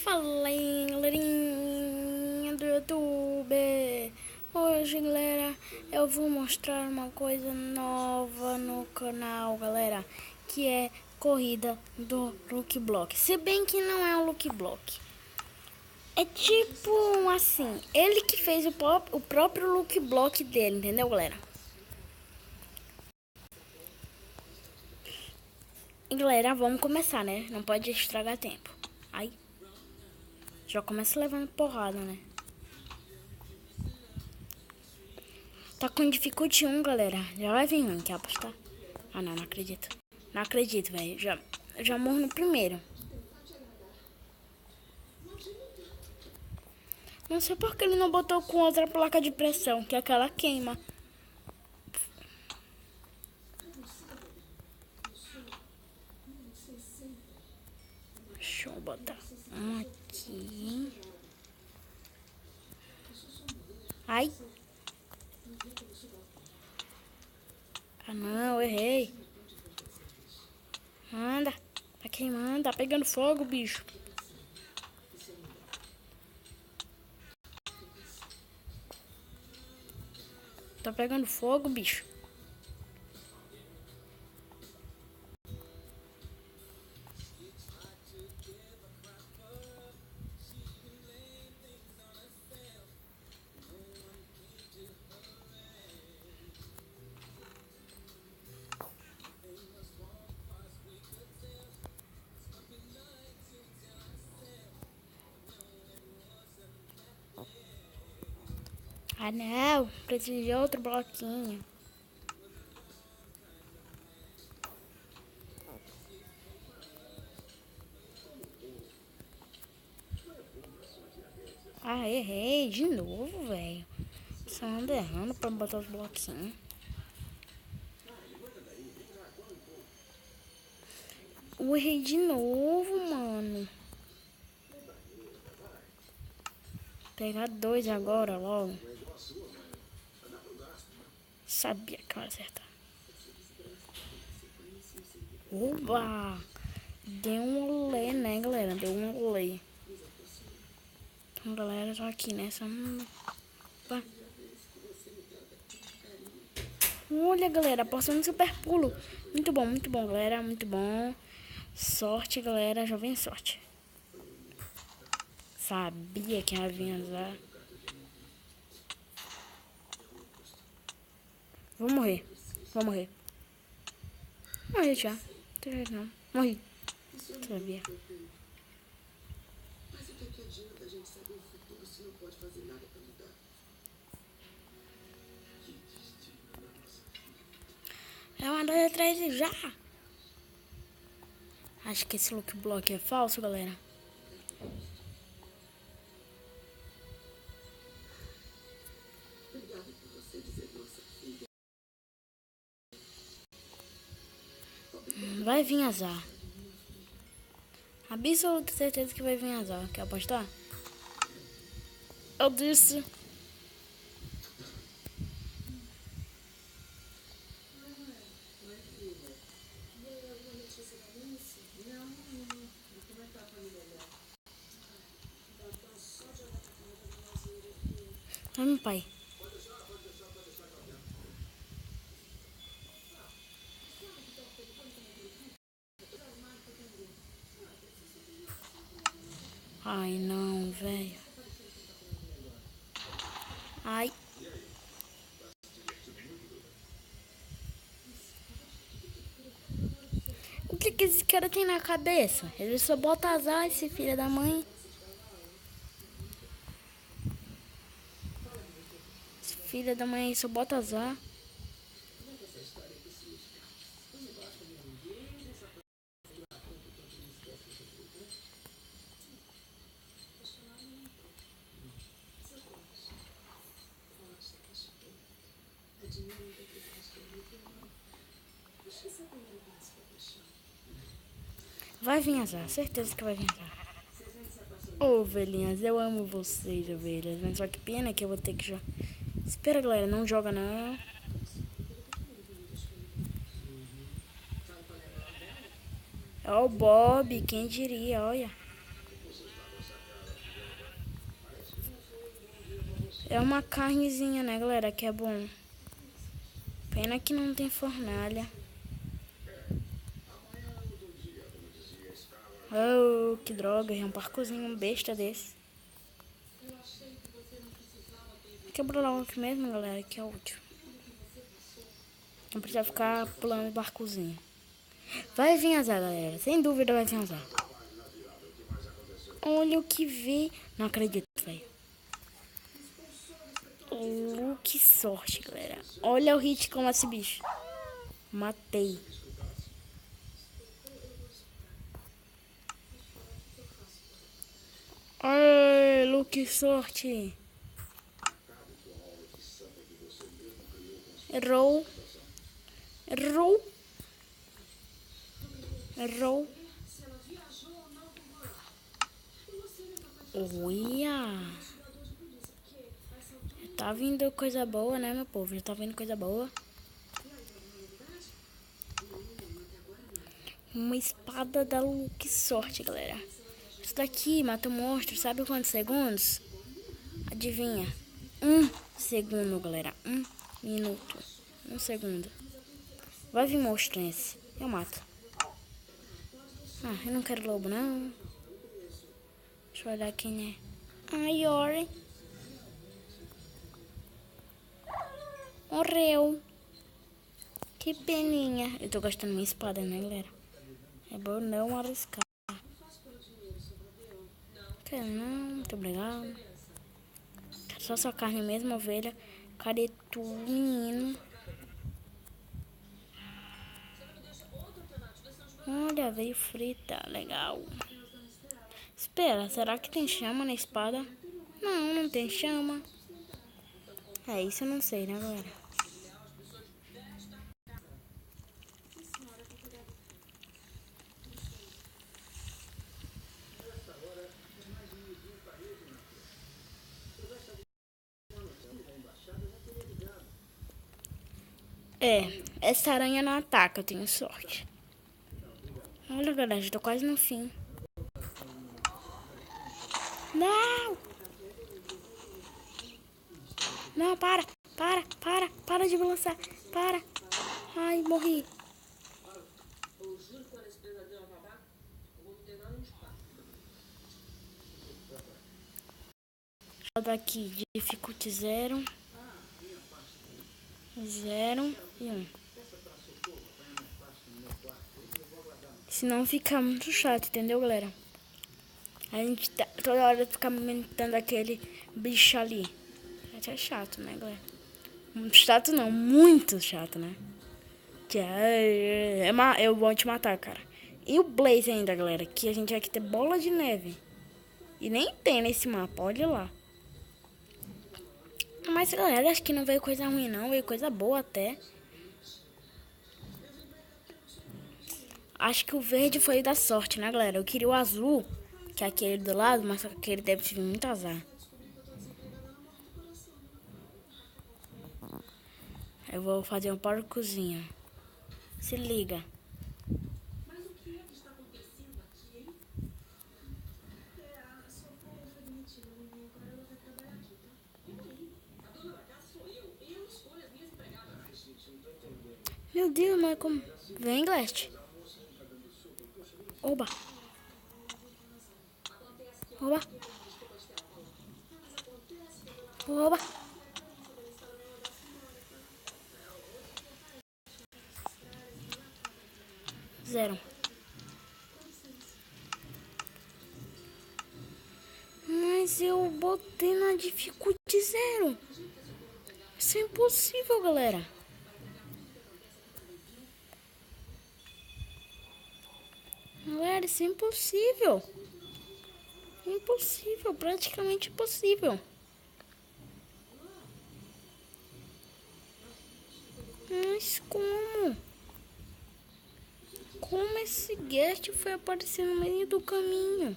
Fala aí, galerinha do YouTube. Hoje, galera, eu vou mostrar uma coisa nova no canal, galera, que é corrida do Lucky Block. Se bem que não é um Lucky Block. É tipo assim, ele que fez o próprio Lucky Block dele, entendeu, galera? E, galera, vamos começar, né? Não pode estragar tempo. Aí, já começa levando porrada, né? Tá com dificuldade 1, galera. Já vai vir um, quer apostar? Ah, não, não acredito. Não acredito, velho. Já morro no primeiro. Não sei por que ele não botou com outra placa de pressão, que aquela queima. Deixa eu botar um aqui. Ai. Ah, não, eu errei. Anda. Tá queimando, tá pegando fogo, bicho. Tá pegando fogo, bicho. Ah, não. Preciso de outro bloquinho. Ah, errei de novo, velho. Só ando errando pra botar os bloquinhos. Eu errei de novo, mano. Pegar dois agora, logo. Sabia que eu ia acertar. Oba! Deu um olé, né, galera? Deu um olé. Então, galera, tô aqui nessa. Opa. Olha, galera, passando super pulo. Muito bom, galera. Muito bom. Sorte, galera. Já vem sorte. Sabia que ia vir azar. Vou morrer. Vou morrer. Morri já. Não. Morri. Sabia. É uma, dois, três e já. Acho que esse look block é falso, galera. Vai vir azar. Absoluta certeza que vai vir azar. Quer apostar? Eu disse. Vamos, pai. Ai, não, velho. Ai. O que esse cara tem na cabeça? Ele só bota azar, esse filho da mãe. Esse filho da mãe só bota azar. Vai vir azar, certeza que vai vir azar. Ô, ovelhinhas, eu amo vocês, ovelhas. Mas só que pena que eu vou ter que jogar. Espera, galera, não joga não. Ó o Bob, quem diria, olha. É uma carnezinha, né, galera, que é bom. Pena que não tem fornalha. Oh, que droga, é um parcozinho besta desse. Quebrou logo aqui mesmo, galera, que é útil. Não precisa ficar pulando de barcozinho. Vai vir azar, galera. Sem dúvida vai vir azar. Olha o que vi. Não acredito, velho. Oh, que sorte, galera. Olha o hit com esse bicho. Matei. Ai, Lu, que sorte. Errou. Errou. Errou. Olha. Tá vindo coisa boa, né, meu povo? Já tá vindo coisa boa. Uma espada da Lu. Que sorte, galera. Isso daqui mata o monstro, sabe quantos segundos? Adivinha? 1 segundo, galera. 1 minuto. 1 segundo. Vai vir monstro esse. Eu mato. Ah, eu não quero lobo, não. Deixa eu olhar quem é. Ai, Ori. Morreu. Que peninha. Eu tô gastando minha espada, né, galera? É bom não arriscar. Quero não, muito obrigado. Só sua carne mesmo, ovelha. Cadê tu, menino? Olha, veio frita. Legal. Espera, será que tem chama na espada? Não, não tem chama. É, isso eu não sei, né, galera? É, essa aranha não ataca, eu tenho sorte. Olha, galera, já tô quase no fim. Não! Não, para de balançar. Para. Ai, morri. Daqui, dificuldade 0, 0 e 1. Senão fica muito chato, entendeu, galera? A gente tá, toda hora fica aumentando aquele bicho ali. É chato, né, galera? Muito chato não, muito chato, né? Eu vou te matar, cara. E o Blaze ainda, galera, que a gente vai ter bola de neve. E nem tem nesse mapa, olha lá. Mas, galera, acho que não veio coisa ruim, não. Veio coisa boa até. Acho que o verde foi da sorte, né, galera? Eu queria o azul, que é aquele do lado, mas aquele deve ter muito azar. Eu vou fazer um porcozinho. Se liga. Meu Deus, mas como... Vem, Glest. Oba. Oba. Oba. Zero. Mas eu botei na dificuldade 0. Isso é impossível, galera. Galera, isso é impossível. Impossível, praticamente impossível. Mas como? Como esse guest foi aparecer no meio do caminho?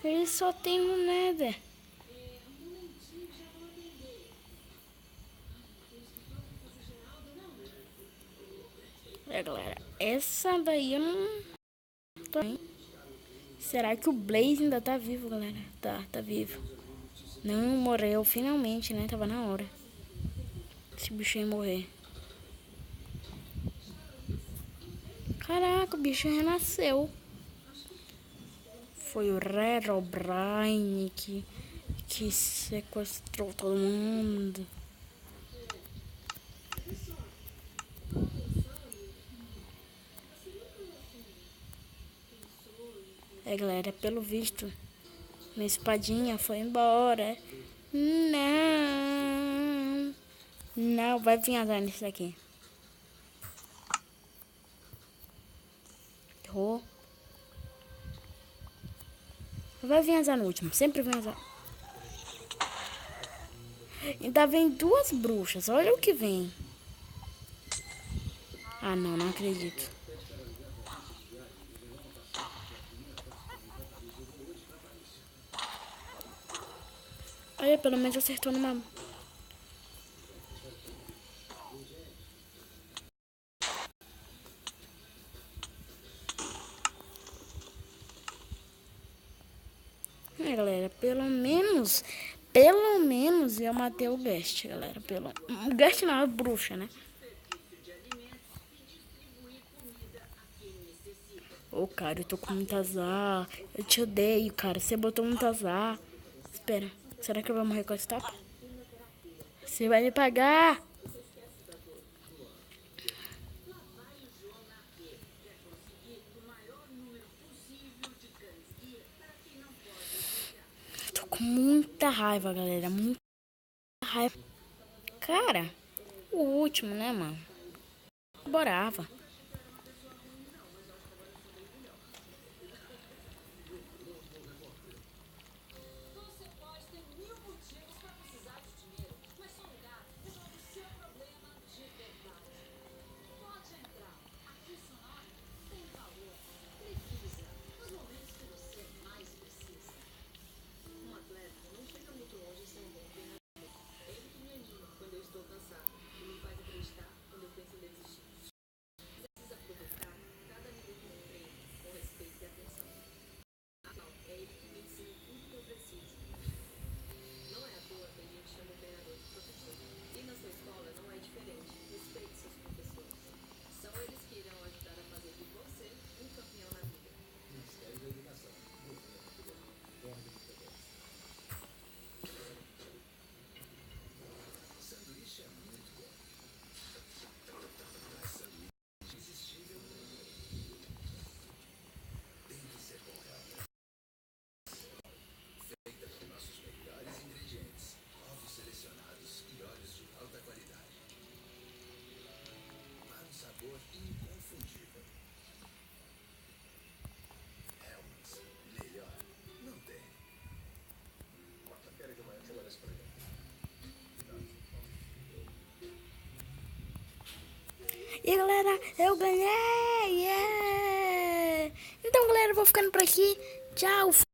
Ele só tem um Nether. É, galera, essa daí eu não tô. Será que o Blaze ainda tá vivo, galera? Tá vivo. Não, morreu finalmente, né? Tava na hora. Esse bicho ia morrer. Caraca, o bicho renasceu. Foi o Herobrine que sequestrou todo mundo. É, galera, pelo visto, minha espadinha foi embora. Não. Não, vai vir azar nisso daqui. Errou. Vai vir azar no último, sempre vem azar. Ainda vem duas bruxas, olha o que vem. Ah, não, não acredito. Olha, pelo menos acertou numa... É, galera, pelo menos eu matei o Guest, galera. O Guest não, a bruxa, né? Ô, cara, eu tô com muito azar. Eu te odeio, cara. Você botou muito azar. Espera, será que eu vou morrer com esse tapa? Você vai me pagar. Tô com muita raiva, galera. Muita raiva. Cara, o último, né, mano? Borava. E galera, eu ganhei! Yeah! Então, galera, eu vou ficando por aqui. Tchau!